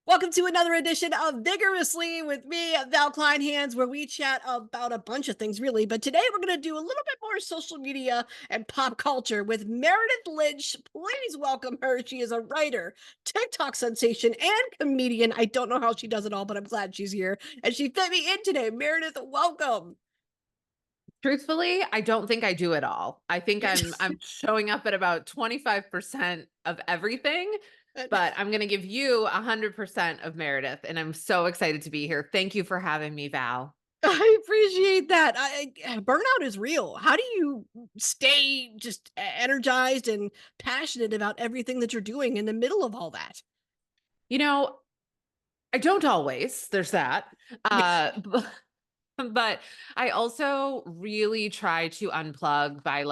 Welcome to another edition of Vigorously with me, Val Kleinhands, where we chat about a bunch of things, really. But today we're going to do a little bit more social media and pop culture with Meredith Lynch. Please welcome her. She is a writer, TikTok sensation, and comedian. I don't know how she does it all, but I'm glad she's here. And she fit me in today. Meredith, welcome. Truthfully, I don't think I do it all. I think I'm showing up at about 25% of everything, but I'm going to give you 100% of Meredith, and I'm so excited to be here. Thank you for having me, Val. I appreciate that. Burnout is real. How do you stay just energized and passionate about everything that you're doing in the middle of all that? You know, I don't always. There's that. But I also really try to unplug by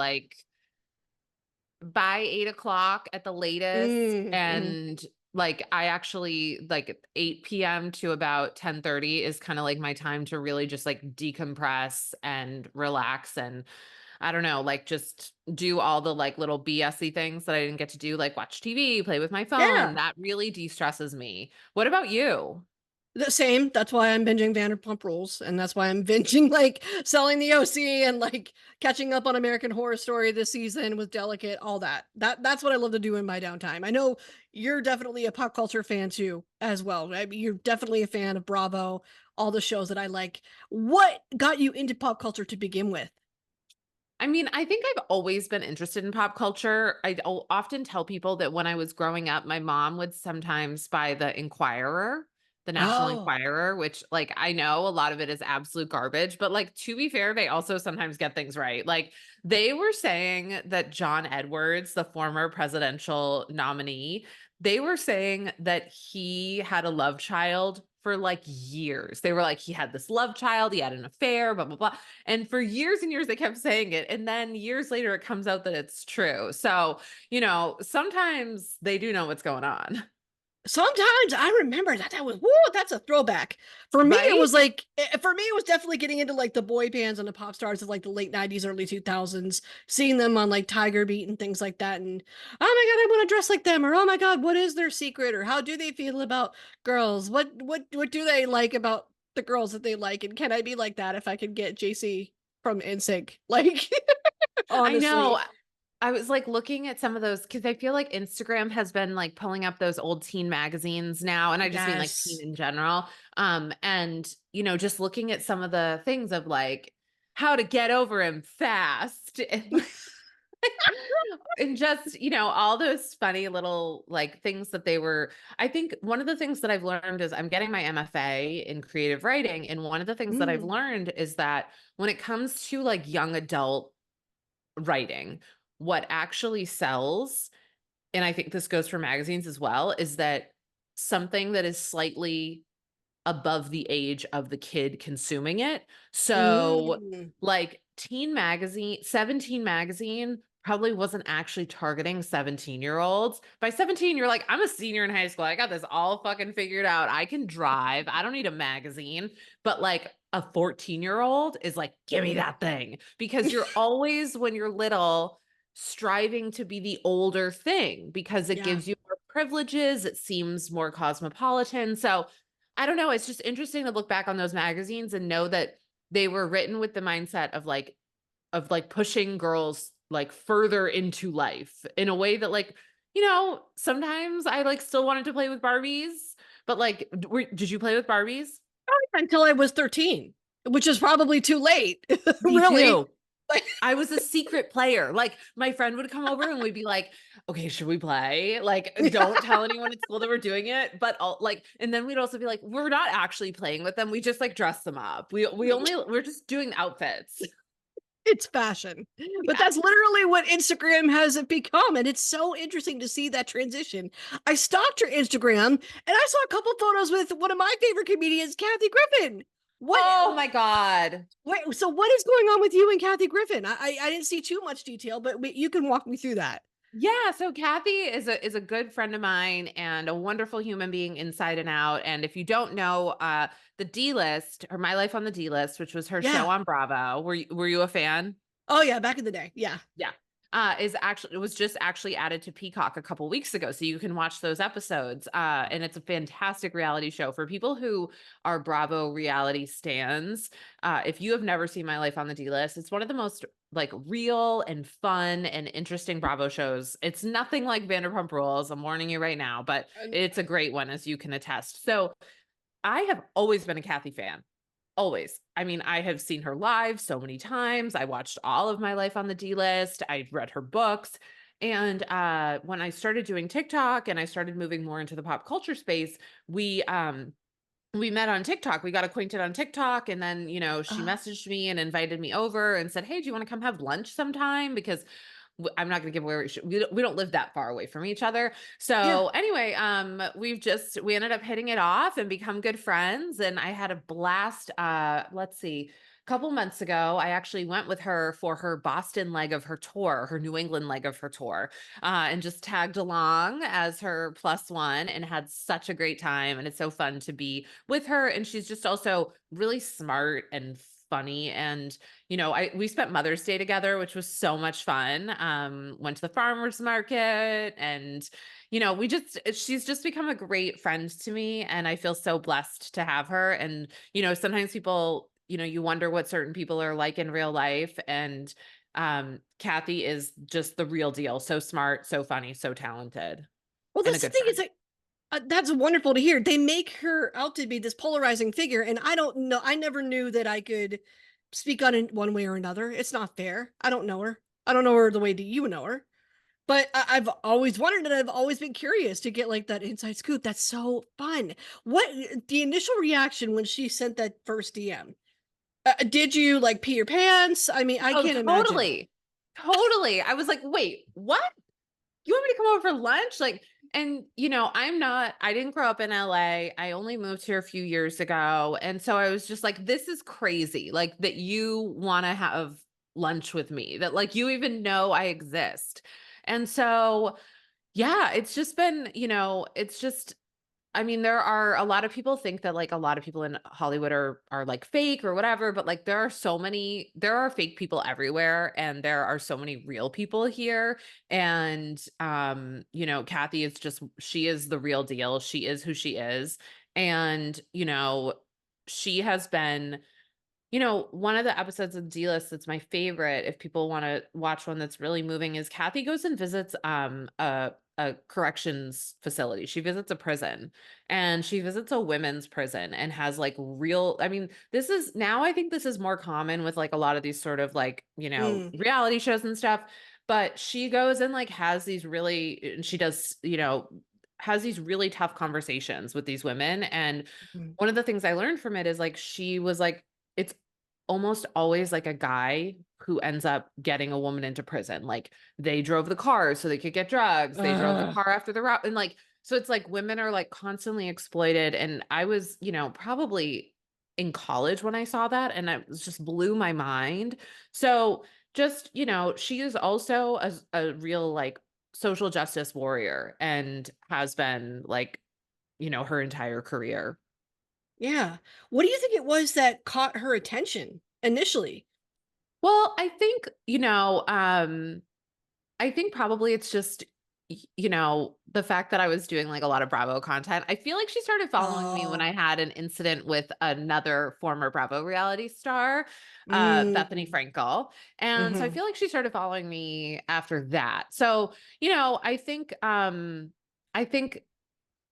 8 o'clock at the latest. Mhm. And like, I actually like 8 p.m. to about 10:30 is kind of like my time to really just like decompress and relax. And I don't know, like just do all the like little BS-y things that I didn't get to do, like watch TV, play with my phone. Yeah, That really de-stresses me. What about you? the same. That's why I'm binging Vanderpump Rules, and that's why I'm binging like selling the OC and like catching up on American Horror Story this season with Delicate, all that. That's what I love to do in my downtime. I know you're definitely a pop culture fan too, as well. I mean, you're definitely a fan of Bravo, all the shows that I like. What got you into pop culture to begin with? I mean, I think I've always been interested in pop culture. Often tell people that when I was growing up, my mom would sometimes buy the Inquirer, the National Oh, Enquirer, which like I know a lot of it is absolute garbage, but like to be fair, they also sometimes get things right. Like they were saying that John Edwards, the former presidential nominee, they were saying that he had a love child for like years. They were like, he had this love child, he had an affair, blah, blah, blah. And for years and years, they kept saying it. And then years later, it comes out that it's true. So, sometimes they do know what's going on. sometimes I remember that was woo, that's a throwback. For me, it Right? was like for me, it was definitely getting into like the boy bands and the pop stars of like the late 90s, early 2000s, seeing them on like Tiger Beat and things like that. And oh my god, I want to dress like them, or oh my god, what is their secret, or how do they feel about girls? What do they like about the girls that they like? And can I be like that if I could get JC from NSYNC? Like I know. honestly. I was like looking at some of those because I feel like Instagram has been like pulling up those old teen magazines now. And I just mean like teen Yes. in general. And just looking at some of the things of like how to get over him fast. And just, all those funny little like things that they were. I think one of the things that I've learned is I'm getting my MFA in creative writing. And one of the things that I've Mm. learned is that when it comes to like young adult writing, what actually sells, and I think this goes for magazines as well, is that something that is slightly above the age of the kid consuming it. So, Mm. like Teen Magazine, 17 Magazine probably wasn't actually targeting 17-year-olds. By 17, you're like, I'm a senior in high school. I got this all fucking figured out. I can drive. I don't need a magazine. But like a 14-year-old is like, give me that thing. Because you're always, when you're little, striving to be the older thing because it Yeah. gives you more privileges. It seems more cosmopolitan. So I don't know. It's just interesting to look back on those magazines and know that they were written with the mindset of like pushing girls like further into life in a way that like, sometimes I like still wanted to play with Barbies, but like, did you play with Barbies? Until I was 13, which is probably too late, Me really. too. I was a secret player. Like my friend would come over and we'd be like, "Okay, should we play?" Like, don't tell anyone at school that we're doing it. But and then we'd also be like, "We're not actually playing with them. We just like dress them up. We're just doing outfits." It's fashion. But Yeah. that's literally what Instagram has become. And it's so interesting to see that transition. I stalked your Instagram and I saw a couple photos with one of my favorite comedians, Kathy Griffin. What Oh my God. so what is going on with you and Kathy Griffin? I didn't see too much detail, but you can walk me through that. Yeah, so Kathy is a good friend of mine and a wonderful human being inside and out. And if you don't know, the D List or My Life on the D List, which was her show Yeah. on Bravo, were you a fan? Oh yeah, back in the day. Yeah. Yeah. is actually it was just actually added to Peacock a couple weeks ago, so you can watch those episodes. And it's a fantastic reality show for people who are Bravo reality stans. If you have never seen My Life on the D List, it's one of the most like real and fun and interesting Bravo shows. It's nothing like Vanderpump Rules. I'm warning you right now, but And it's a great one, as you can attest. So I have always been a Kathy fan. Always. I mean, I have seen her live so many times. I watched all of My Life on the D List. I've read her books. And when I started doing TikTok and I started moving more into the pop culture space, we met on TikTok. We got acquainted on TikTok, and then, she uh, messaged me and invited me over and said, "Hey, do you want to come have lunch sometime?" Because I'm not going to give away where we don't live that far away from each other. yeah. So anyway, we ended up hitting it off and become good friends. And I had a blast. Let's see. A couple months ago, I actually went with her for her Boston leg of her tour, her New England leg of her tour, and just tagged along as her plus one and had such a great time. And it's so fun to be with her. And she's just also really smart and funny. And we spent Mother's Day together, which was so much fun. Went to the farmers market, and she's just become a great friend to me, and I feel so blessed to have her. And sometimes people, you wonder what certain people are like in real life, and Kathy is just the real deal. So smart, so funny, so talented, Well, and a that's the good thing is friend. like, that's wonderful to hear. They make her out to be this polarizing figure, and I don't know. I never knew that I could speak on it one way or another. It's not fair. I don't know her. I don't know her the way that you know her. But I've always wondered, and I've always been curious to get like that inside scoop. That's so fun. What the initial reaction when she sent that first DM? Did you like pee your pants? I mean, I Oh, can't imagine. totally. Totally. I was like, wait, what? You want me to come over for lunch? Like, and I didn't grow up in LA. I only moved here a few years ago. And so I was just like, this is crazy. Like that you want to have lunch with me, that like you even know I exist. And so, yeah, it's just been, it's just I mean, there are a lot of people think that like a lot of people in Hollywood are like fake or whatever, but like there are fake people everywhere, and there are so many real people here. And Kathy is she is the real deal. She is who she is. And she has been one of the episodes of D-List that's my favorite, if people want to watch one that's really moving, is Kathy goes and visits a corrections facility. She visits a prison, and she visits a women's prison, and has like real I mean, I think this is more common with like a lot of these sort of like, Mm, reality shows and stuff, but she goes and like and she does, has these really tough conversations with these women. And mm. one of the things I learned from it is like she was like, it's almost always like a guy who ends up getting a woman into prison. Like they drove the car so they could get drugs. They drove the Ugh. car after the route. And like, so it's like women are like constantly exploited. And I was, probably in college when I saw that, and it was just blew my mind. So just, she is also a real like social justice warrior, and has been like, her entire career. Yeah. What do you think it was that caught her attention initially? Well, I think probably it's just, the fact that I was doing like a lot of Bravo content. I feel like she started following me when Oh. I had an incident with another former Bravo reality star, Bethenny Mm, Frankel. And so I mhm. feel like she started following me after that. So, I think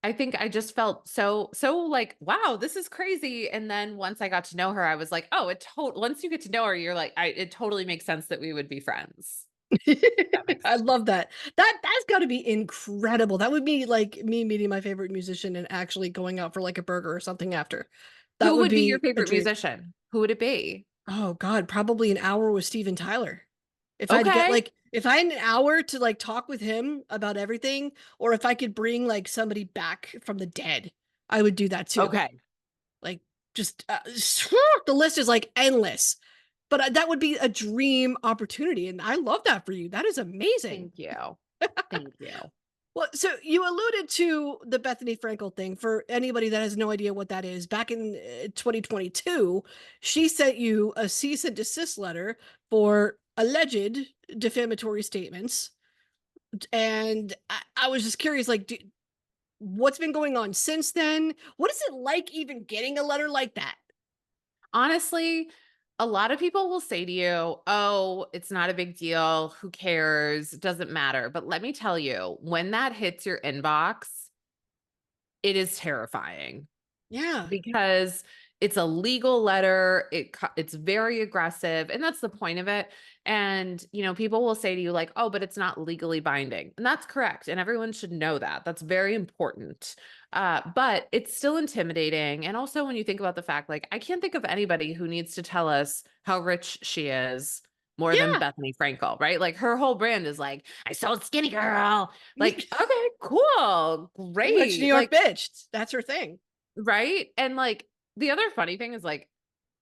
I think I just felt so like, wow, this is crazy. And then once I got to know her, I was like, oh, once you get to know her, you're like, it totally makes sense that we would be friends. That makes I sense. love that. That's gotta be incredible. That would be like me meeting my favorite musician and actually going out for like a burger or something after. That Who would would be your be a favorite dream. musician? Who would it be? Oh god, probably an hour with Steven Tyler. If I had to get Okay. like if I had an hour to like talk with him about everything, or if I could bring like somebody back from the dead, I would do that too. Okay. Like just the list is like endless. But that would be a dream opportunity, and I love that for you. That is amazing. Thank you. Thank you. Well, so you alluded to the Bethenny Frankel thing. For anybody that has no idea what that is, back in 2022, she sent you a cease and desist letter for alleged defamatory statements. And I was just curious, like, what's been going on since then? What is it like even getting a letter like that? Honestly, a lot of people will say to you, "Oh, it's not a big deal. Who cares? It doesn't matter." But let me tell you, when that hits your inbox, it is terrifying. Yeah. Because it's a legal letter, it's very aggressive, and that's the point of it, and, people will say to you like, "Oh, but it's not legally binding," and that's correct, and everyone should know that, that's very important, but it's still intimidating, and also when you think about the fact, like, I can't think of anybody who needs to tell us how rich she is more than Yeah. Bethenny Frankel, right? Like, her whole brand is like, "I sold Skinny Girl." Like, okay, cool, Rich New great, York like, bitch. That's her thing. right? And, like, the other funny thing is, like,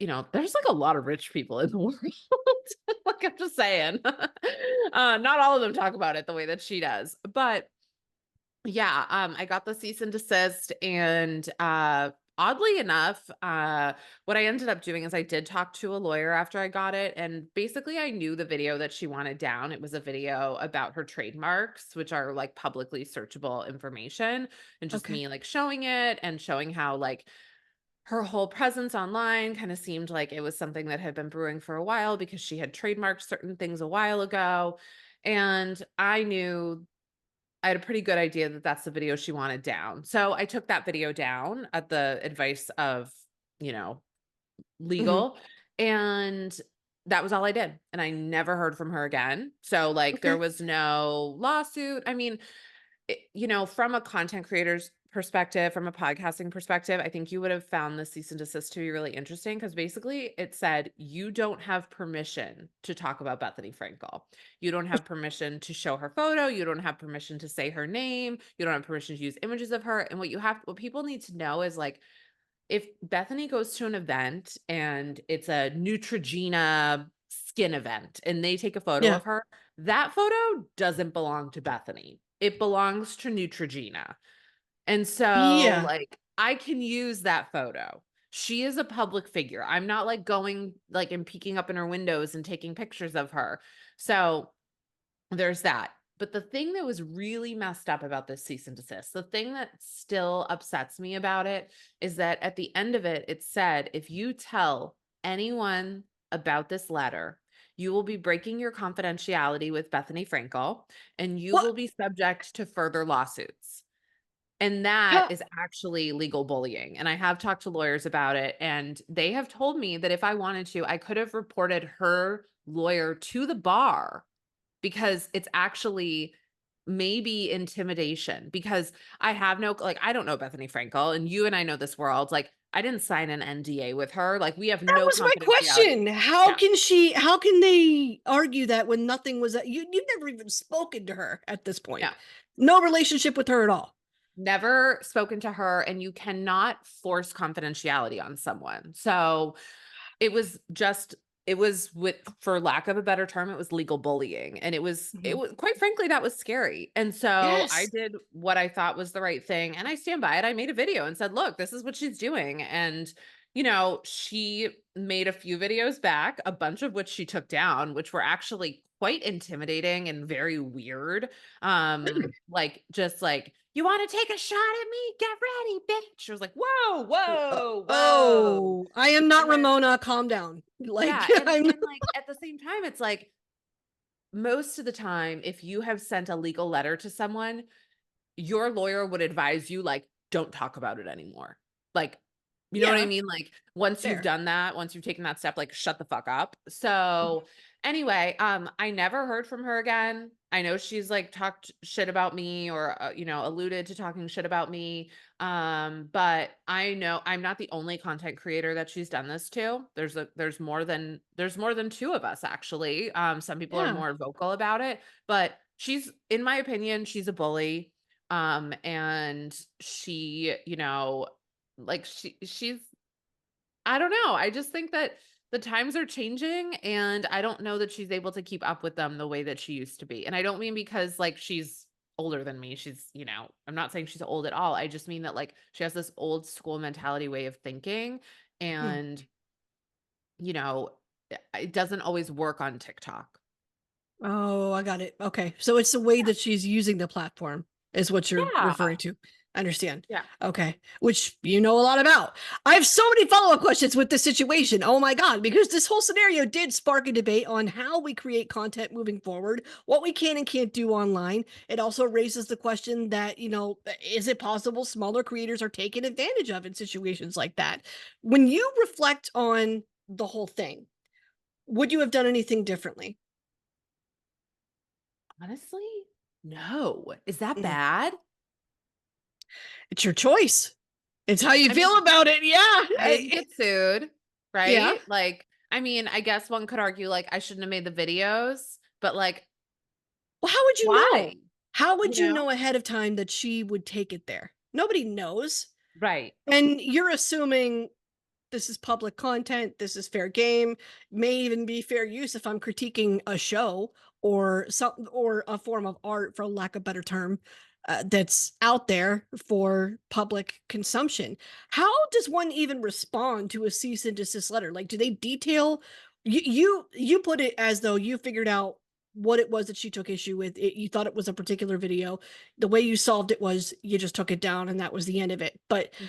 there's, like, a lot of rich people in the world. Like, I'm just saying. Not all of them talk about it the way that she does. But, yeah, I got the cease and desist, and, oddly enough, what I ended up doing is I did talk to a lawyer after I got it, and basically I knew the video that she wanted down. It was a video about her trademarks, which are, like, publicly searchable information, and just Okay. me, like, showing it and showing how, like, her whole presence online kind of seemed like it was something that had been brewing for a while because she had trademarked certain things a while ago. And I knew I had a pretty good idea that that's the video she wanted down. So I took that video down at the advice of, you know, Mhm. legal. And that was all I did. And I never heard from her again. So, like, there Okay. was no lawsuit. I mean, from a content creator's perspective, from a podcasting perspective, I think you would have found the cease and desist to be really interesting because basically it said you don't have permission to talk about Bethenny Frankel. You don't have permission to show her photo. You don't have permission to say her name. You don't have permission to use images of her. And what people need to know is like, if Bethany goes to an event and it's a Neutrogena skin event and they take a photo Yeah. of her, that photo doesn't belong to Bethany. It belongs to Neutrogena. And so, Yeah. like, I can use that photo. She is a public figure. I'm not like going like and peeking up in her windows and taking pictures of her. So there's that. But the thing that was really messed up about this cease and desist, the thing that still upsets me about it is that at the end of it, it said, if you tell anyone about this letter, you will be breaking your confidentiality with Bethenny Frankel and you What? will be subject to further lawsuits. And that How? is actually legal bullying. And I have talked to lawyers about it, and they have told me that if I wanted to, I could have reported her lawyer to the bar because it's actually maybe intimidation because I have no like, I don't know Bethenny Frankel, and you and I know this world, like, I didn't sign an NDA with her, like, we have That no was my confidentiality. question. Yeah, How can they argue that when nothing was you've never even spoken to her at this point? yeah. No relationship with her at all. Never spoken to her, and you cannot force confidentiality on someone. So it was with for lack of a better term, it was legal bullying, and it Mhm. was quite frankly, that was scary, and so I Yes. did what I thought was the right thing, and I stand by it. I made a video and said, "Look, this is what she's doing," and, she made a few videos back, a bunch of which she took down, which were actually quite intimidating and very weird, like, just like, "You wanna take a shot at me? Get ready, bitch." I was like, "Whoa, whoa, whoa." Oh, I am not And then Ramona. Calm down. Like yeah, and I'm. and, like, at the same time, it's like, most of the time, if you have sent a legal letter to someone, your lawyer would advise you, like, "Don't talk about it anymore." Like, you know what I Yeah. mean? Like, once you've Fair. done that, once you've taken that step, like, shut the fuck up. Mhm. So, anyway, I never heard from her again. I know she's, like, talked shit about me or, alluded to talking shit about me. But I know I'm not the only content creator that she's done this to. There's more than 2 of us, actually. Some people are Yeah. more vocal about it, but in my opinion, she's a bully. And she, like she's I don't know. I just think that the times are changing and I don't know that she's able to keep up with them the way that she used to be. And I don't mean because like she's older than me. I'm not saying she's old at all. I just mean that like she has this old school mentality way of thinking Mm. and, you know, it doesn't always work on TikTok. Oh, I got it. Okay. So it's the way Yeah. that she's using the platform is what you're Yeah. referring to. I understand. Yeah. Okay. Which you know a lot about. I have so many follow-up questions with this situation. Oh my God. Because this whole scenario did spark a debate on how we create content moving forward, what we can and can't do online. It also raises the question that, is it possible smaller creators are taken advantage of in situations like that? When you reflect on the whole thing, would you have done anything differently? Honestly, no. Is that Mm. bad? It's your choice. It's how you I mean, feel about it. Yeah. I didn't get sued, Yeah. right? Like, I mean, I guess one could argue like I shouldn't have made the videos, but like, Well, how would you know? why? How You would you know? know ahead of time that she would take it there? Nobody knows. Right. And you're assuming this is public content, this is fair game, may even be fair use if I'm critiquing a show or some or a form of art, for lack of a better term, that's out there for public consumption. How does one even respond to a cease and desist letter? Like, do they detail? You put it as though you figured out what it was that she took issue with. You thought it was a particular video. The way you solved it was you just took it down, and that was the end of it. But Mhm.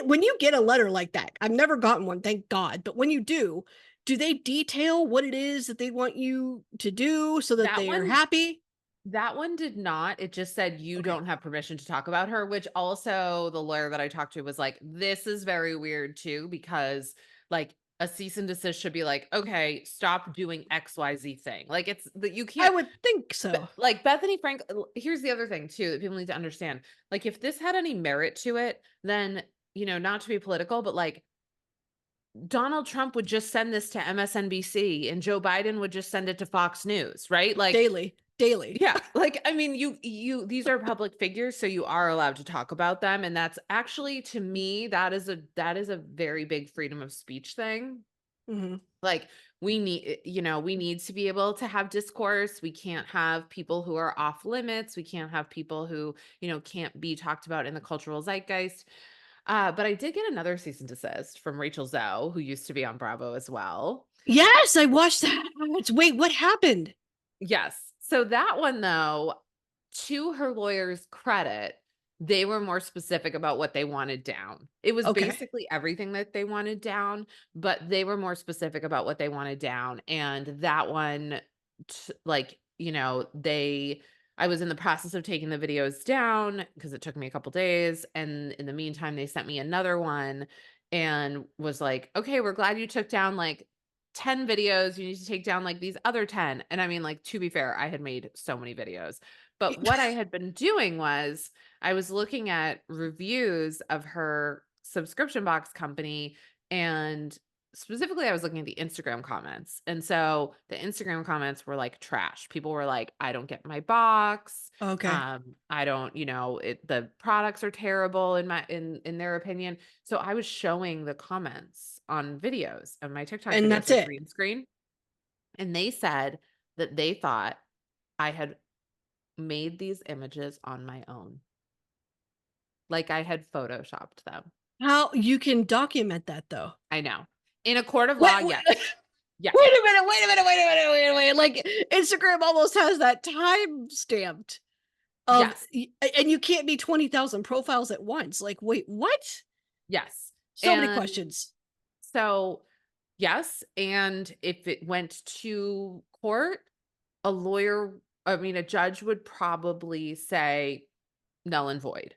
and when you get a letter like that, I've never gotten one, thank God. But when you do they detail what it is that they want you to do so that That they are one happy? that one did not. It just said you Okay. don't have permission to talk about her, which also the lawyer that I talked to was like, this is very weird too, because like a cease and desist should be like, okay, stop doing XYZ thing. Like it's that you I can't would think so. like Bethenny Frankel. Here's the other thing too that people need to understand. Like if this had any merit to it, then not to be political, but like Donald Trump would just send this to MSNBC and Joe Biden would just send it to Fox News, right? Like, Daily, daily. yeah, like I mean, you these are public figures, so you are allowed to talk about them, and that's actually to me that is a very big freedom of speech thing. Mhm. Like we need to be able to have discourse. We can't have people who are off limits. We can't have people who, can't be talked about in the cultural zeitgeist. But I did get another cease and desist from Rachel Zoe, who used to be on Bravo as well. Yes, I watched that. Wait, what happened? Yes. So that one though, to her lawyer's credit, they were more specific about what they wanted down. It was Okay. basically everything that they wanted down, but they were more specific about what they wanted down. And that one, like, I was in the process of taking the videos down because it took me a couple days. And in the meantime, they sent me another one and was like, okay, we're glad you took down like 10 videos. You need to take down like these other 10. And I mean, like, to be fair, I had made so many videos. But what I had been doing was I was looking at reviews of her subscription box company, and specifically I was looking at the Instagram comments. And so the Instagram comments were like trash. People were like, I don't get my box. Okay. I don't, the products are terrible in their opinion. So I was showing the comments on videos, and my TikTok And videos that's like it. green screen. And they said that they thought I had made these images on my own. Like I had photoshopped them. How you can document that though? I know. In a court of Wait, law, wait, yes. Yes. wait a minute, wait a minute, wait a minute, wait a minute. Like Instagram almost has that time stamped of Yes. and you can't be 20,000 profiles at once. Like, wait, what? Yes. So many And questions. so, yes, and if it went to court, a judge would probably say null and void.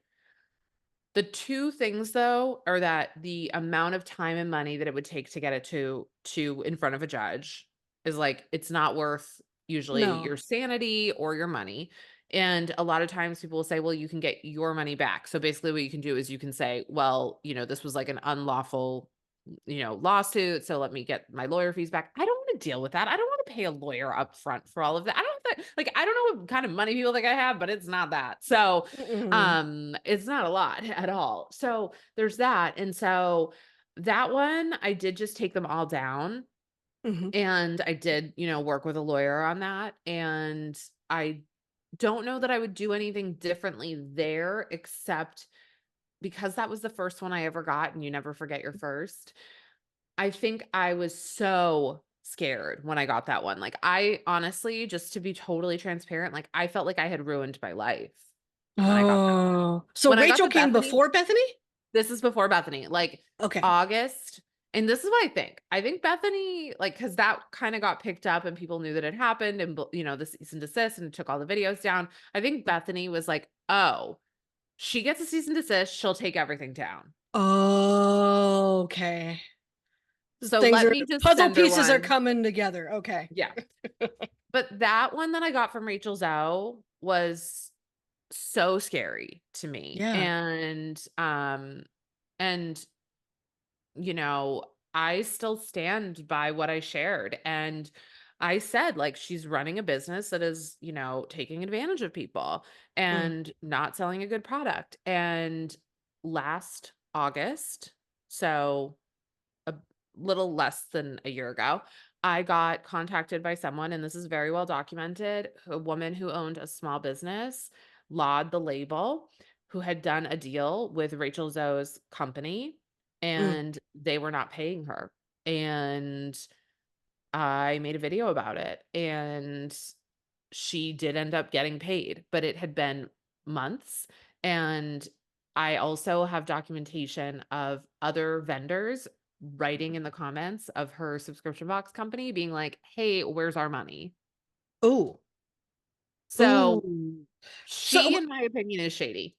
The 2 things though are that the amount of time and money that it would take to get it to in front of a judge is like it's not worth usually No. your sanity or your money. And a lot of times people will say, well, you can get your money back. So basically what you can do is you can say, well, this was like an unlawful lawsuit. So let me get my lawyer fees back. I don't want to deal with that. I don't want to pay a lawyer up front for all of that. I don't have that. Like, I don't know what kind of money people think I have, but it's not that. So, Mm-mm. it's not a lot at all. So there's that. And so that one, I did just take them all down, Mhm. and I did, work with a lawyer on that. And I don't know that I would do anything differently there, except because that was the first one I ever got, and you never forget your first. I think I was so scared when I got that one. Like, I honestly, just to be totally transparent, like, I felt like I had ruined my life when I got that one. Oh, so When I got Rachel the came Bethenny, before Bethenny? this is before Bethenny, like, Okay. August, and this is what I think. I think Bethenny, like, because that kinda got picked up and people knew that it happened and, the cease and desist and took all the videos down. I think Bethenny was like, "Oh, she gets a cease and desist, she'll take everything down. Okay. So Things let are me just puzzle send her pieces are one." coming together. Okay. Yeah. But that one that I got from Rachel Zoe was so scary to me. Yeah. And I still stand by what I shared. And I said, like, she's running a business that is, taking advantage of people Mm. and not selling a good product. And last August, so a little less than a year ago, I got contacted by someone, and this is very well documented, a woman who owned a small business, Laud the Label, who had done a deal with Rachel Zoe's company, Mm. and they were not paying her. And I made a video about it, and she did end up getting paid, but it had been months. And I also have documentation of other vendors writing in the comments of her subscription box company being like, "Hey, where's our money?" Ooh. So Ooh. she, So in my opinion, is shady.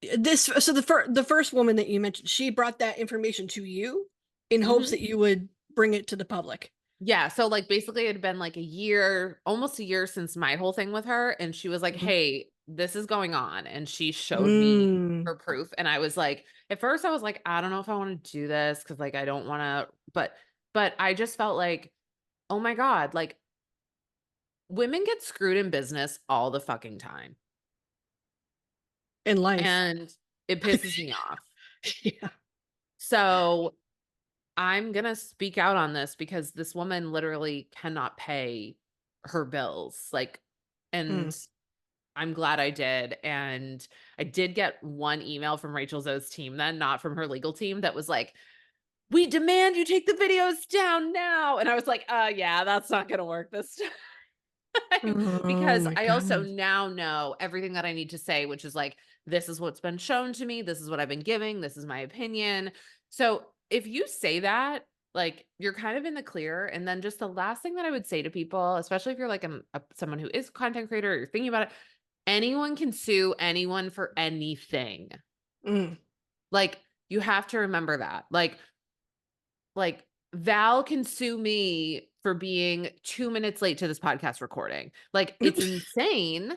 the first woman that you mentioned, she brought that information to you in hopes Mhm. that you would bring it to the public. Yeah, so, like, basically, it had been, like, a year, almost a year since my whole thing with her, and she was like, Mhm. "Hey, this is going on," and she showed me Mm. her proof, and I was like, at first, I was like, "I don't know if I wanna do this because, like, I don't wanna," but I just felt like, "Oh my god," like, women get screwed in business all the fucking time, In life. and it pisses me off. Yeah. So, I'm gonna speak out on this because this woman literally cannot pay her bills, like, Mm. and I'm glad I did. And I did get one email from Rachel Zoe's team then, not from her legal team, that was like, "We demand you take the videos down now." And I was like, yeah, that's not gonna work this time." Oh Because my I also God. now know everything that I need to say, which is like, this is what's been shown to me, this is what I've been giving, this is my opinion. So if you say that, like, you're kind of in the clear. And then just the last thing that I would say to people, especially if you're like someone who is a content creator, or you're thinking about it, anyone can sue anyone for anything. Mm. Like, you have to remember that. Like, Val can sue me for being 2 minutes late to this podcast recording. Like, it's insane,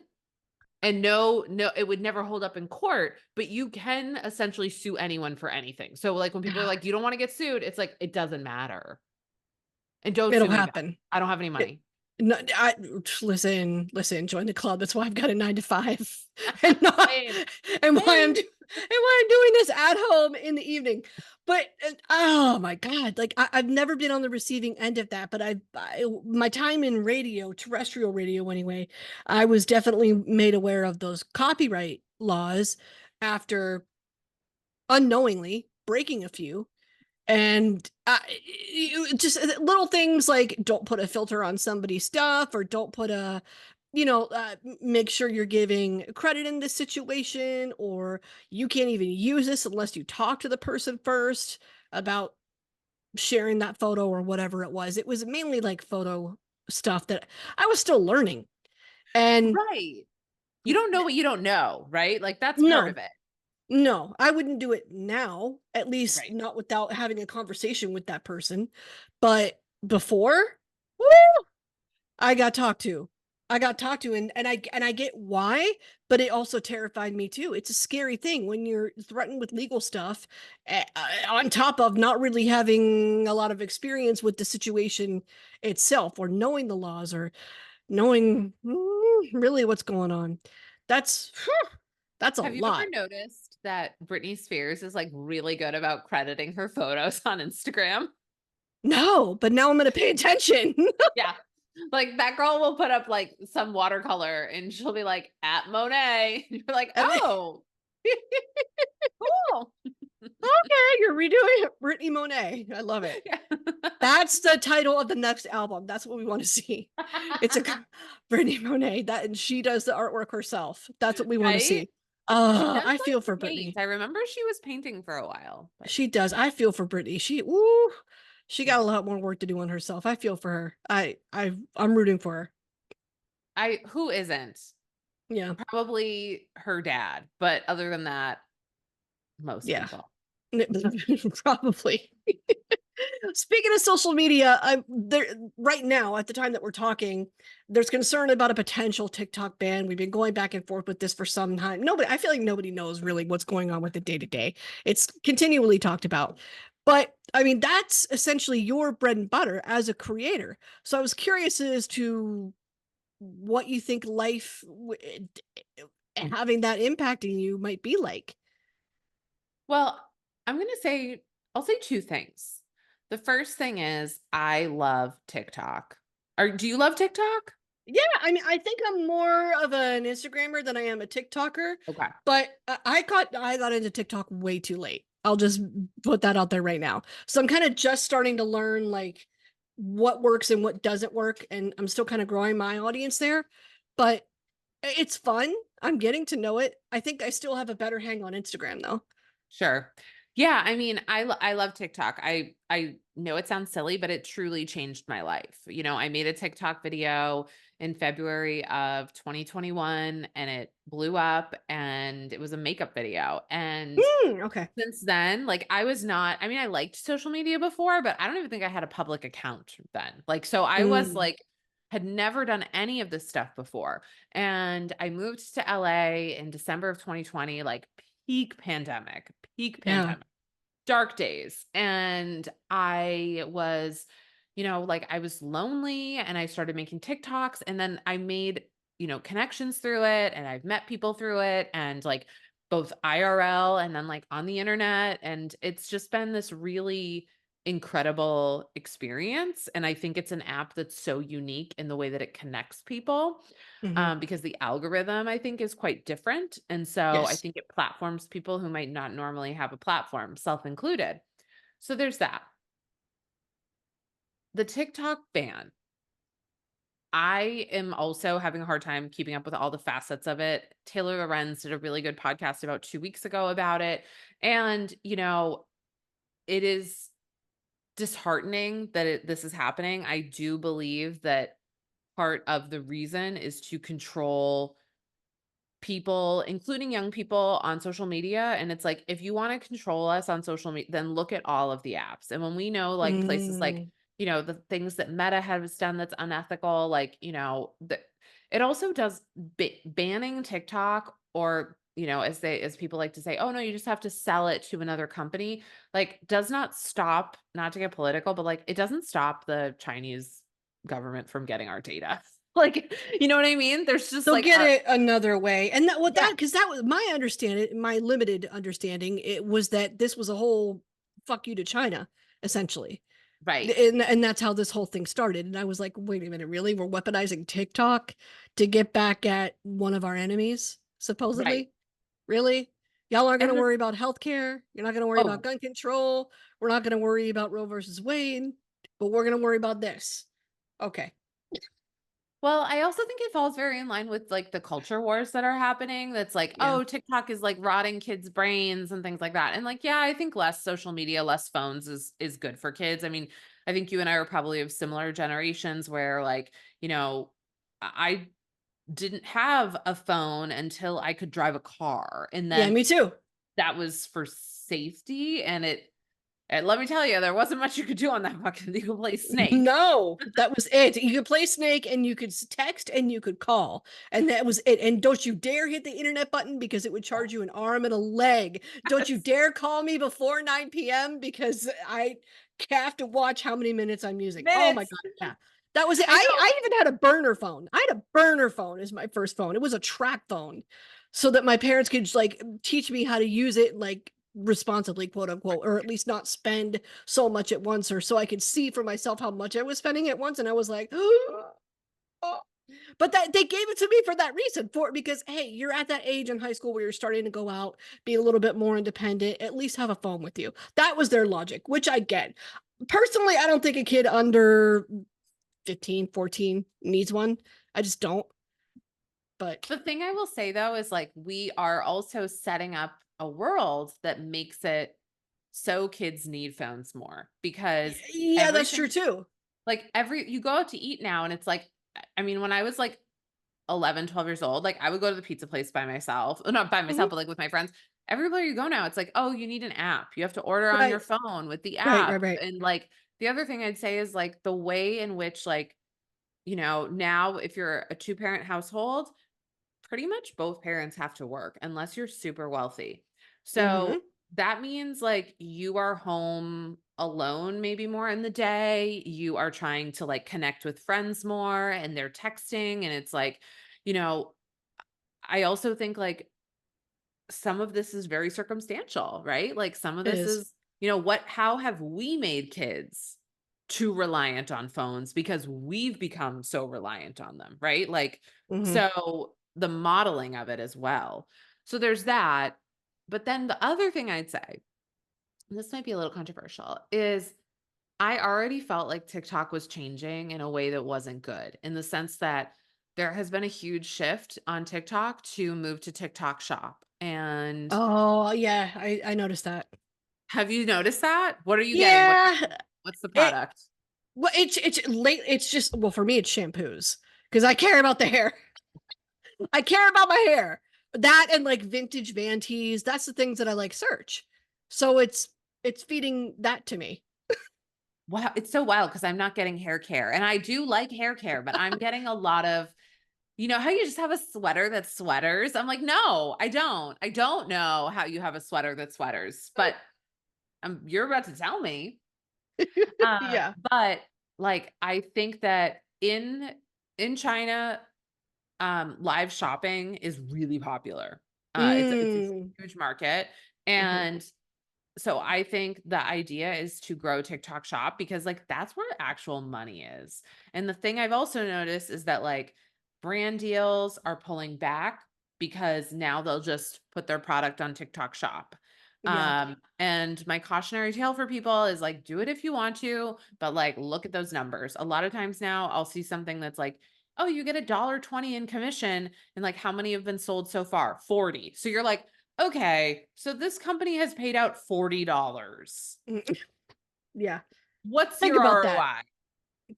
and no, it would never hold up in court, but you can essentially sue anyone for anything. So, like, when people are like, "You don't wanna get sued," it's like, it doesn't matter. And don't It'll sue me, Val. happen. I don't have any It, money. no, listen, join the club. That's why I've got a 9 to 5 and not, Same, and same. why I'm doing this at home in the evening. But oh my God, like I've never been on the receiving end of that, but my time in radio, terrestrial radio anyway, I was definitely made aware of those copyright laws after unknowingly breaking a few. And just little things like don't put a filter on somebody's stuff, or don't put a, make sure you're giving credit in this situation, or you can't even use this unless you talk to the person first about sharing that photo or whatever it was. It was mainly like photo stuff that I was still learning. And Right. You don't know what you don't know, right? Like, that's part no, of it. no, I wouldn't do it now, at least Right. not without having a conversation with that person. But before, woo, I got talked to. I got talked to, and I get why, but it also terrified me too. It's a scary thing when you're threatened with legal stuff, on top of not really having a lot of experience with the situation itself, or knowing the laws, or knowing really what's going on. That's that's a Have you ever lot. noticed that Britney Spears is, like, really good about crediting her photos on Instagram? No, but now I'm gonna pay attention. Yeah. Like, that girl will put up, like, some watercolor, and she'll be like, "At Monet." And you're like, And then, "Oh, cool." okay, You're redoing Brittany Monet. I love it. Yeah. That's the title of the next album. That's what we want to see. It's a Brittany Monet that, and she does the artwork herself. That's what we want to Right? see. She does I feel like to for paint. Brittany. I remember she was painting for a while, but She does. I feel for Brittany. She got a lot more work to do on herself. I feel for her. I'm rooting for her. who isn't? Yeah. Probably her dad, but other than that, most Yeah. people. Probably. Speaking of social media, I'm there right now at the time that we're talking. There's concern about a potential TikTok ban. We've been going back and forth with this for some time. I feel like nobody knows really what's going on with it day to day. It's continually talked about. But I mean, that's essentially your bread and butter as a creator. So I was curious as to what you think life having that impacting you might be like. Well, I'll say two things. The first thing is I love TikTok. Do you love TikTok? Yeah, I mean, I think I'm more of an Instagrammer than I am a TikToker, Okay. but I got into TikTok way too late. I'll just put that out there right now. So I'm kind of just starting to learn like what works and what doesn't work, and I'm still kind of growing my audience there, but it's fun. I'm getting to know it. I think I still have a better hang on Instagram though. Sure. Yeah, I mean, I love TikTok. I know it sounds silly, but it truly changed my life. I made a TikTok video in February of 2021 and it blew up and it was a makeup video. And Okay. since then, like I mean, I liked social media before, but I don't even think I had a public account then. Like, so I was Mm, like, had never done any of this stuff before. And I moved to LA in December of 2020, like peak yeah. pandemic, dark days. And I was, like I was lonely and I started making TikToks and then I made, connections through it and I've met people through it and like both IRL and then like on the internet. And it's just been this really incredible experience. And I think it's an app that's so unique in the way that it connects people Hmm. because the algorithm I think is quite different. And so I Yes. think it platforms people who might not normally have a platform, self included. So there's that. The TikTok ban. I am also having a hard time keeping up with all the facets of it. Taylor Lorenz did a really good podcast about 2 weeks ago about it. And, it is disheartening that this is happening. I do believe that part of the reason is to control people, including young people on social media. And it's like, if you want to control us on social media, then look at all of the apps. And when we know like places like, Mm, the things that Meta has done that's unethical, like, it also does banning TikTok or, as people like to say, oh no, you just have to sell it to another company, like does not stop, not to get political, but like it doesn't stop the Chinese government from getting our data. Like, you know what I mean? There's just they'll like get it another way. And yeah, because that was my understanding, my limited understanding, it was that this was a whole fuck you to China, essentially. right, And that's how this whole thing started. And I was like, wait a minute, really? We're weaponizing TikTok to get back at one of our enemies, right. supposedly? Really? Y'all aren't going And to the worry about healthcare. You're not going to worry about oh, gun control. We're not going to worry about Roe versus Wade, but we're going to worry about this. Okay. well, I also think it falls very in line with like the culture wars that are happening. That's like, Yeah. oh, TikTok is like rotting kids' brains and things like that. And like, yeah, I think less social media, less phones is good for kids. I mean, I think you and I are probably of similar generations where like, I didn't have a phone until I could drive a car. And Yeah, then me too. that was for safety. And let me tell you, there wasn't much you could do on that fucking you could play Snake. No, that was it. You could play Snake and you could text and you could call. And that was it. And don't you dare hit the internet button because it would charge you an arm and a leg. Don't you dare call me before 9 p.m. because I have to watch how many minutes I'm using. Oh my Minutes. God. Yeah. That was it. I know. I even had a burner phone. I had a burner phone as my first phone. It was a track phone so that my parents could like teach me how to use it like responsibly, quote unquote, or at least not spend so much at once, or so I could see for myself how much I was spending at once. And I was like, oh. But that they gave it to me for that reason, because hey, you're at that age in high school where you're starting to go out, be a little bit more independent, at least have a phone with you. That was their logic, which I get. Personally, I don't think a kid under 15, 14 needs one. I just don't. But The thing I will say though is like we are also setting up a world that makes it so kids need phones more because yeah, that's true everything too. like every you go out to eat now and it's like I mean when I was like 11, 12 years old, like I would go to the pizza place by myself, not by Mhm. myself, but like with my friends. Everywhere you go now, it's like, oh, you need an app. You have to order on your Right, phone with the right, right, app. right. And like the other thing I'd say is like the way in which like, now if you're a two-parent household, pretty much both parents have to work unless you're super wealthy. Mm-hmm. So that means like you are home alone maybe more in the day. You are trying to like connect with friends more and they're texting and it's like, you know, I also think like some of this is very circumstantial, right? Like some of It this is. is, how have we made kids too reliant on phones because we've become so reliant on them, right? Like, Mm-hmm. so the modeling of it as well. So there's that. But then the other thing I'd say, and this might be a little controversial, is I already felt like TikTok was changing in a way that wasn't good in the sense that there has been a huge shift on TikTok to move to TikTok Shop. And Oh yeah, I noticed that. have you noticed that? What are you getting? Yeah, What's the it product? well, it's late. It's just, well, for me, it's shampoos because I care about the hair. I care about my hair. That and like vintage Van tees. That's the things that I like search. So it's feeding that to me. Wow, it's so wild because I'm not getting hair care. And I do like hair care, but I'm getting a lot of, how you just have a sweater that sweaters? I'm like, no, I don't. I don't know how you have a sweater that sweaters, but you're about to tell me. Yeah. But like I think that in China, live shopping is really popular. It's a Mm. huge market. Hmm. And so I think the idea is to grow TikTok shop because like that's where actual money is. And the thing I've also noticed is that like brand deals are pulling back because now they'll just put their product on TikTok shop. Yeah. And my cautionary tale for people is like do it if you want to, but like look at those numbers. A lot of times now I'll see something that's like, oh, you get $1.20 in commission and like how many have been sold so far? 40. So you're like, okay, so this company has paid out $40. Mm. Yeah. What's Think your about that.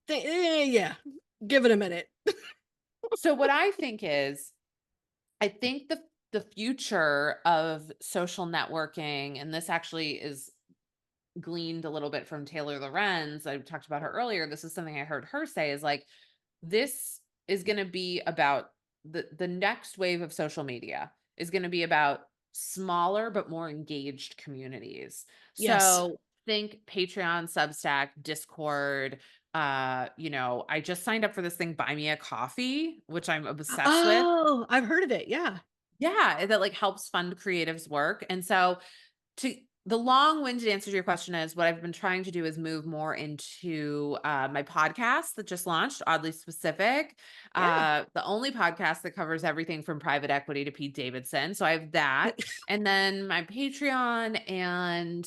ROI? Yeah. Give it a minute. So what I think is, I think the future of social networking, and this actually is gleaned a little bit from Taylor Lorenz. I talked about her earlier. This is something I heard her say is like, this is going to be about the next wave of social media is going to be about smaller but more engaged communities. Yes. So think Patreon, Substack, Discord. I just signed up for this thing, Buy Me a Coffee, which I'm obsessed with. Oh, I've heard of it. Yeah. Yeah, that like helps fund creatives work. And so to the long-winded answer to your question is what I've been trying to do is move more into my podcast that just launched, Oddly Specific, Yeah. the only podcast that covers everything from private equity to Pete Davidson. So I have that, and then my Patreon, and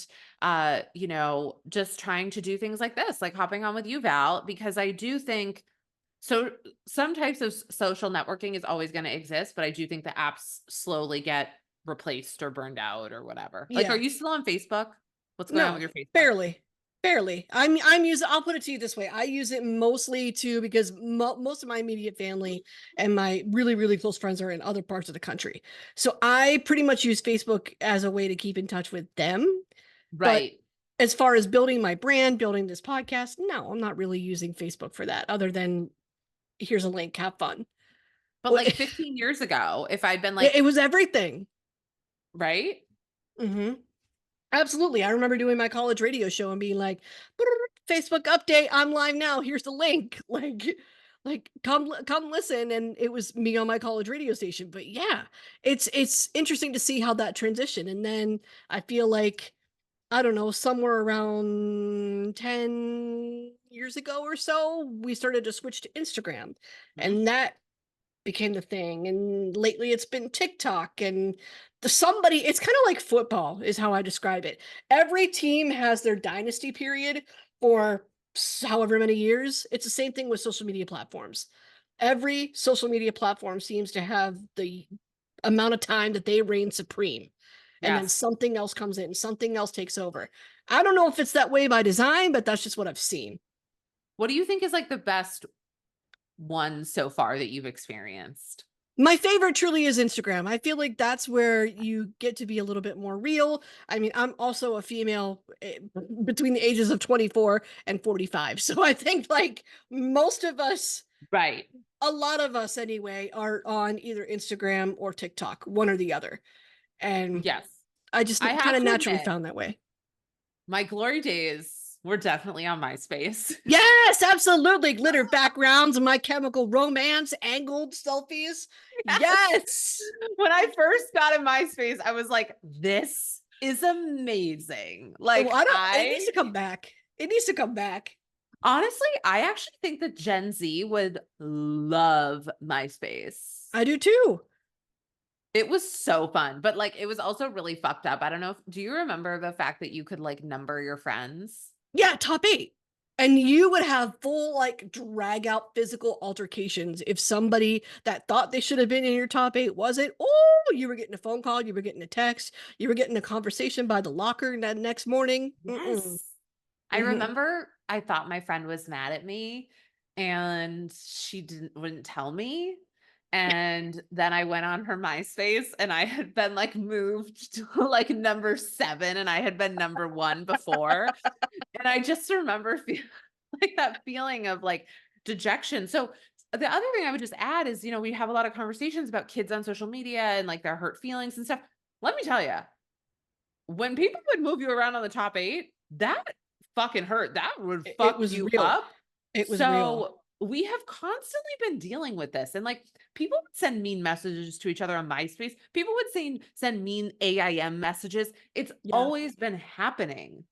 just trying to do things like this, like hopping on with you, Val, because I do think so some types of social networking is always going to exist, but I do think the apps slowly get replaced or burned out or whatever. Like, are Yeah. you still on Facebook? What's going on No, with your Facebook? barely. Barely. I'm using, I'll put it to you this way. I use it mostly to, because most of my immediate family and my really, really close friends are in other parts of the country. So I pretty much use Facebook as a way to keep in touch with them. But Right. as far as building my brand, building this podcast, no, I'm not really using Facebook for that, other than here's a link, have fun. But like 15 years ago, if I'd been like, It was everything. right? Hmm. Absolutely. I remember doing my college radio show and being like, Facebook update, I'm live now. Here's the link. Like come listen. And it was me on my college radio station. But yeah, it's interesting to see how that transition. And then I feel like, I don't know, somewhere around 10 years ago or so, we started to switch to Instagram, Mhm. and that became the thing. And lately it's been TikTok and somebody, it's kind of like football is how I describe it. Every team has their dynasty period for however many years. It's the same thing with social media platforms. Every social media platform seems to have the amount of time that they reign supreme. And then Yes. something else comes in, something else takes over. I don't know if it's that way by design, but that's just what I've seen. What do you think is like the best one so far that you've experienced? My favorite truly is Instagram. I feel like that's where you get to be a little bit more real. I mean, I'm also a female between the ages of 24 and 45. So I think like most of us, Right. a lot of us anyway, are on either Instagram or TikTok, one or the other. And Yes. I just I kind have of to naturally admit, found that way. my glory days were definitely on MySpace. Yes, absolutely. Glitter backgrounds, My Chemical Romance, angled selfies. Yes. Yes. When I first got in MySpace, I was like, this is amazing. Well, Like, it needs to come back. It needs to come back. honestly, I actually think that Gen Z would love MySpace. I do too. It was so fun, but like it was also really fucked up. I don't know if do you remember the fact that you could like number your friends? Yeah, top 8. And you would have full like drag out physical altercations if somebody that thought they should have been in your top 8 wasn't. Oh, you were getting a phone call, you were getting a text, you were getting a conversation by the locker that next morning. Mm-mm. Yes. I Mm-hmm. remember I thought my friend was mad at me and she wouldn't tell me. And then I went on her MySpace and I had been like moved to like number 7 and I had been number 1 before. And I just remember like that feeling of like dejection. So the other thing I would just add is, we have a lot of conversations about kids on social media and like their hurt feelings and stuff. Let me tell you, when people would move you around on the top 8, that fucking hurt. That would It fuck was you real. up. It was real. So we have constantly been dealing with this. And like people would send mean messages to each other on MySpace. People would send mean AIM messages. It's Yeah. always been happening.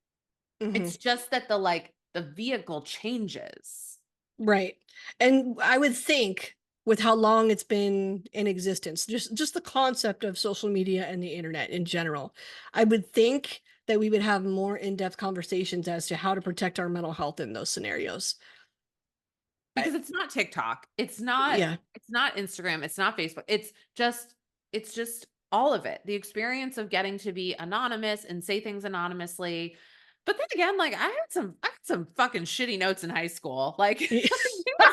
Mm-hmm. It's just that the vehicle changes. Right. And I would think with how long it's been in existence, just the concept of social media and the internet in general, I would think that we would have more in-depth conversations as to how to protect our mental health in those scenarios. Because it's not TikTok. Yeah. It's not Instagram, it's not Facebook. It's just all of it. The experience of getting to be anonymous and say things anonymously. But then again, like I had some fucking shitty notes in high school. Like you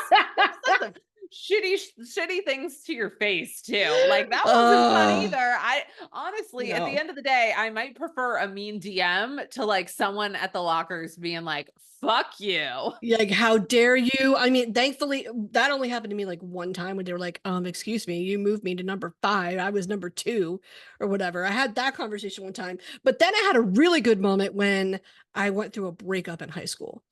said some shitty things to your face too. Like that wasn't fun Oh, either. I honestly, at the no. end of the day, I might prefer a mean DM to like someone at the lockers being like, fuck you. Yeah, like, how dare you? I mean, thankfully, that only happened to me like one time when they were like, excuse me, you moved me to number 5. I was number 2 or whatever. I had that conversation one time. But then I had a really good moment when I went through a breakup in high school.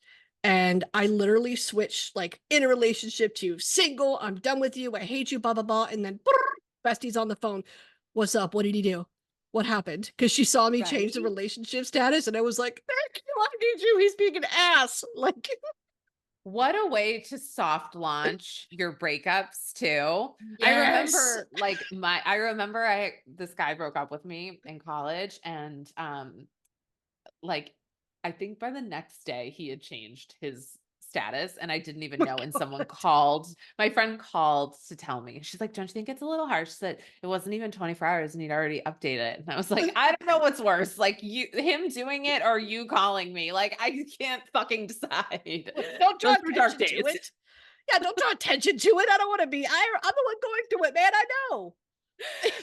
And I literally switched like in a relationship to single, I'm done with you, I hate you, blah, blah, blah. And then bestie's on the phone. What's up? What did he do? What happened? Because she saw me change the Right? relationship status, and I was like, thank you, I need you. He's being an ass. Like, What a way to soft launch your breakups too. yes. I remember this guy broke up with me in college and like I think by the next day he had changed his status and I didn't even Oh know. And my someone God. called, my friend called to tell me. She's like, don't you think it's a little harsh that it wasn't even 24 hours and he'd already updated it? And I was like, I don't know what's worse, like him doing it or you calling me. Like I can't fucking decide. Don't draw Those were dark attention to days. it. Yeah, don't draw attention to it. I don't want to be. I'm the one going through it, man. I know.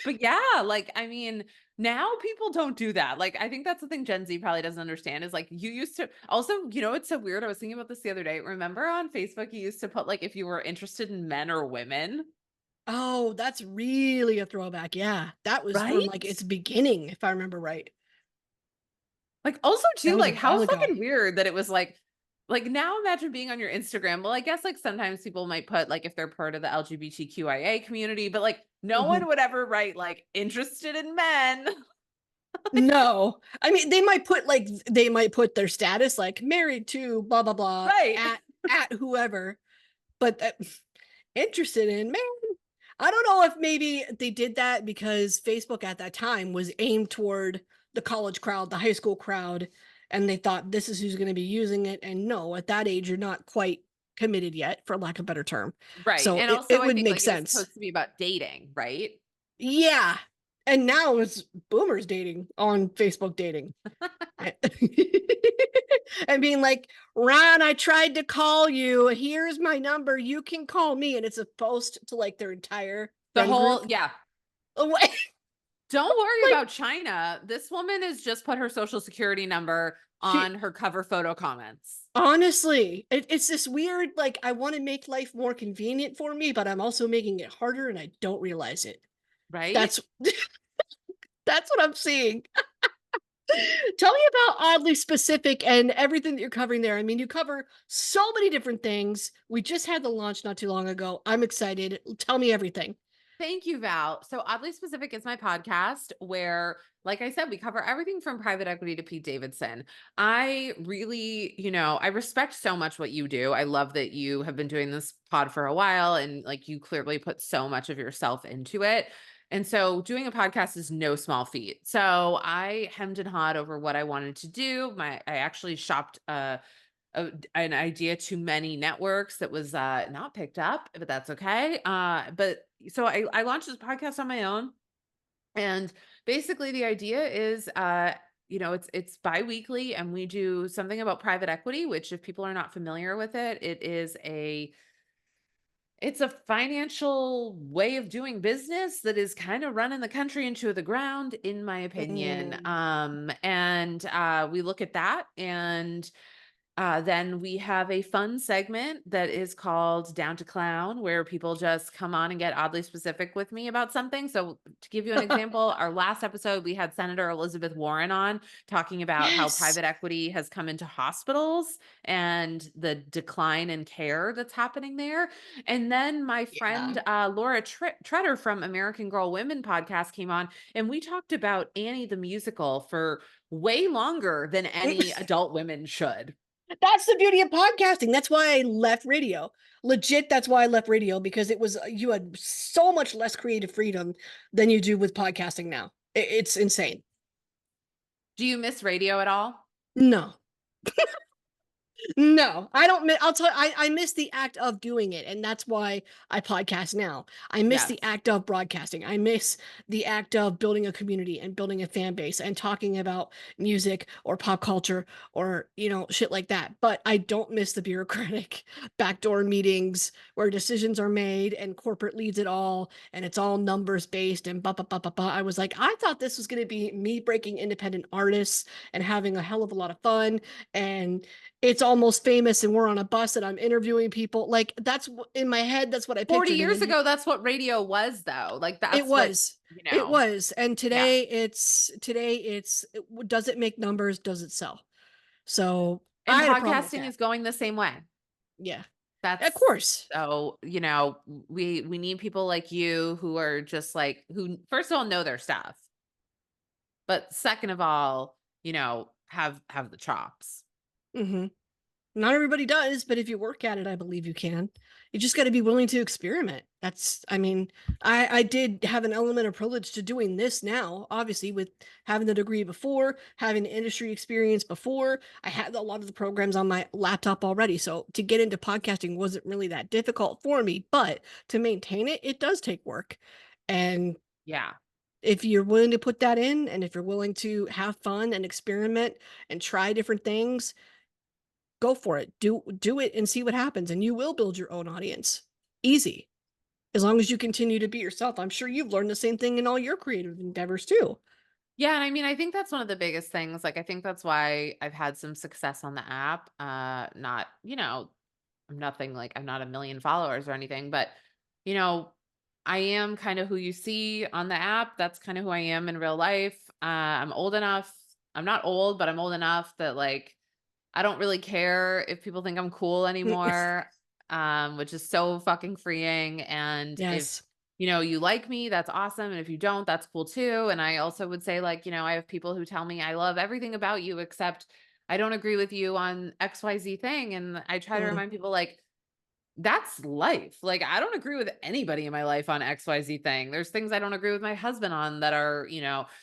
But yeah, like, I mean, now people don't do that. Like, I think that's the thing Gen Z probably doesn't understand is like you used to also, it's so weird. I was thinking about this the other day. Remember on Facebook, you used to put like if you were interested in men or women, Oh, that's really a throwback. Yeah, that was from like right? its beginning, if I remember right. Like also That too, was a like how while ago. fucking weird that it was like now imagine being on your Instagram. Well, I guess like sometimes people might put like if they're part of the LGBTQIA community, but like no Mhm. one would ever write like interested in men. No, I mean they might put their status like married to blah blah blah Right. at at whoever, but interested in, man. I don't know if maybe they did that because Facebook at that time was aimed toward the college crowd, the high school crowd, and they thought this is who's going to be using it. And no, at that age, you're not quite committed yet, for lack of a better term. Right. So And it, also it I would think make like it was sense. supposed to be about dating, right? Yeah. And now it's boomers dating on Facebook dating. And being like, Ron, I tried to call you. Here's my number. You can call me. And it's a post to like their entire The friend whole group. yeah. Like, Don't worry about China. This woman has just put her social security number she on her cover photo comments, honestly, it's this weird, like, I want to make life more convenient for me, but I'm also making it harder and I don't realize it. right? That's that's what I'm seeing. Tell me about Oddly Specific and everything that you're covering there. I mean, you cover so many different things. We just had the launch not too long ago. I'm excited. Tell me everything. Thank you, Val. So, Oddly Specific is my podcast where, like I said, we cover everything from private equity to Pete Davidson. I really, I respect so much what you do. I love that you have been doing this pod for a while and like you clearly put so much of yourself into it. And so, doing a podcast is no small feat. So, I hemmed and hawed over what I wanted to do. I actually shopped an idea to many networks that was not picked up, but that's okay. But so I launched this podcast on my own, and basically the idea is it's biweekly, and we do something about private equity, which if people are not familiar with it, it's a financial way of doing business that is kind of running the country into the ground, in my opinion. Mm. And we look at that, and then we have a fun segment that is called Down to Clown, where people just come on and get oddly specific with me about something. So, to give you an example, our last episode, we had Senator Elizabeth Warren on talking about how Yes. private equity has come into hospitals and the decline in care that's happening there. And then my Yeah. friend Laura Treader from American Girl Women podcast came on, and we talked about Annie the musical for way longer than any adult women should. That's the beauty of podcasting. That's why I left radio. Legit, that's why I left radio, because it was, you had so much less creative freedom than you do with podcasting now. It's insane. Do you miss radio at all? No. No, I don't. I'll tell you, I miss the act of doing it, and that's why I podcast now. I miss the Yes. act of broadcasting. I miss the act of building a community and building a fan base and talking about music or pop culture or shit like that. But I don't miss the bureaucratic backdoor meetings where decisions are made and corporate leads it all, and it's all numbers based and ba ba ba ba ba. I was like, I thought this was going to be me breaking independent artists and having a hell of a lot of fun, and it's almost famous and we're on a bus and I'm interviewing people. Like, that's in my head, that's what I 40 pictured. And years then ago, that's what radio was, though. Like, it that's what, was. It was. And yeah. today it's does it make numbers? Does it sell? So And I had a problem with podcasting that. is going the same way. Yeah. Of That's course. so, we need people like you who are just like, who, first of all, know their stuff, but second of all, have the chops. Mm-hmm. Not everybody does, but if you work at it, I believe you can. You just got to be willing to experiment. I mean, I did have an element of privilege to doing this now, obviously, with having the degree before, having the industry experience before. I had a lot of the programs on my laptop already. So to get into podcasting wasn't really that difficult for me, but to maintain it, it does take work. And Yeah. if you're willing to put that in, and if you're willing to have fun and experiment and try different things, go for it. Do it and see what happens, and you will build your own audience. Easy. As long as you continue to be yourself. I'm sure you've learned the same thing in all your creative endeavors too. Yeah, and I mean, I think that's one of the biggest things. Like, I think that's why I've had some success on the app. Not, I'm nothing like, I'm not a million followers or anything, but you know, I am kind of who you see on the app. That's kind of who I am in real life. I'm old enough. I'm not old, but I'm old enough that like I don't really care if people think I'm cool anymore, which is so fucking freeing. And if, Yes. you like me, that's awesome. And if you don't, that's cool too. And I also would say, like, I have people who tell me I love everything about you except I don't agree with you on XYZ thing. And I try to Mm, remind people like, that's life. Like, I don't agree with anybody in my life on XYZ thing. There's things I don't agree with my husband on that are,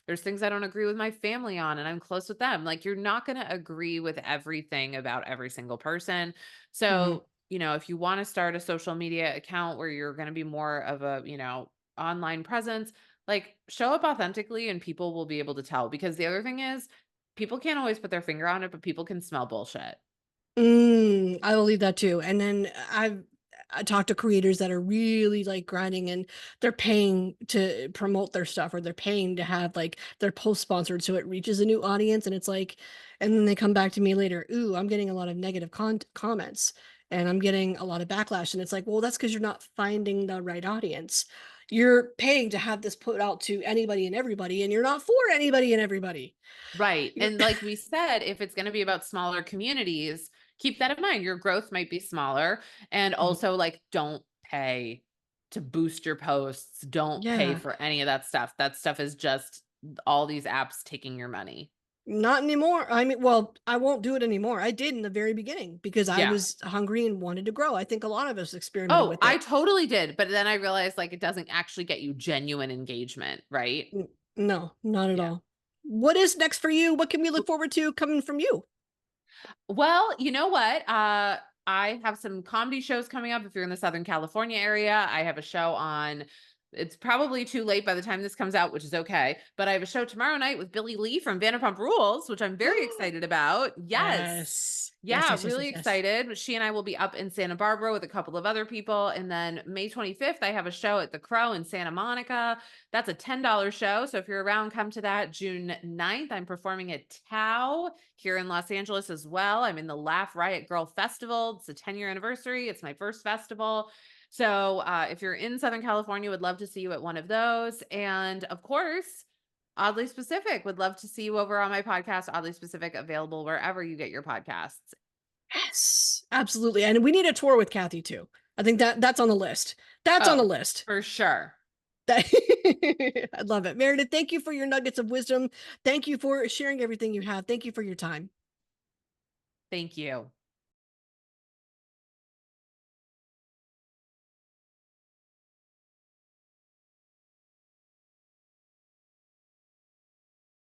there's things I don't agree with my family on, and I'm close with them. Like, you're not going to agree with everything about every single person. mhm. So, if you want to start a social media account where you're going to be more of a, online presence, like show up authentically and people will be able to tell. Because the other thing is, people can't always put their finger on it, but people can smell bullshit. I will leave that too. And then I talk to creators that are really like grinding and they're paying to promote their stuff, or they're paying to have like their post sponsored so it reaches a new audience. And it's like, and then they come back to me later, ooh, I'm getting a lot of negative comments and I'm getting a lot of backlash. And it's like, well, that's because you're not finding the right audience. You're paying to have this put out to anybody and everybody, and you're not for anybody and everybody. Right. You're And like we said, if it's going to be about smaller communities, keep that in mind. Your growth might be smaller. And also, like, don't pay to boost your posts. Don't pay yeah. for any of that stuff. That stuff is just all these apps taking your money. Not anymore. I mean, well, I won't do it anymore. I did in the very beginning because I Yeah. was hungry and wanted to grow. I think a lot of us experimented Oh, with I it. totally did. But then I realized like it doesn't actually get you genuine engagement. Right. No, not at Yeah. all. What is next for you? What can we look forward to coming from you? Well, you know what? I have some comedy shows coming up. If you're in the Southern California area, I have a show on. It's probably too late by the time this comes out, which is okay. But I have a show tomorrow night with Billy Lee from Vanderpump Rules, which I'm very excited about. Yes. Yes. Yes, Yeah, yes, yes, really yes, yes. excited. She and I will be up in Santa Barbara with a couple of other people. And then May 25th, I have a show at the Crow in Santa Monica. That's a $10 show. So if you're around, come to that. June 9th, I'm performing at Tao here in Los Angeles as well. I'm in the Laugh Riot Girl Festival. It's a 10-year anniversary. It's my first festival. So if you're in Southern California, would love to see you at one of those. And of course, Oddly Specific, would love to see you over on my podcast, Oddly Specific, available wherever you get your podcasts. Yes, absolutely. And we need a tour with Kathy too. I think that's on the list. That's on the Oh, list. for sure. I love it. Meredith, thank you for your nuggets of wisdom. Thank you for sharing everything you have. Thank you for your time. Thank you.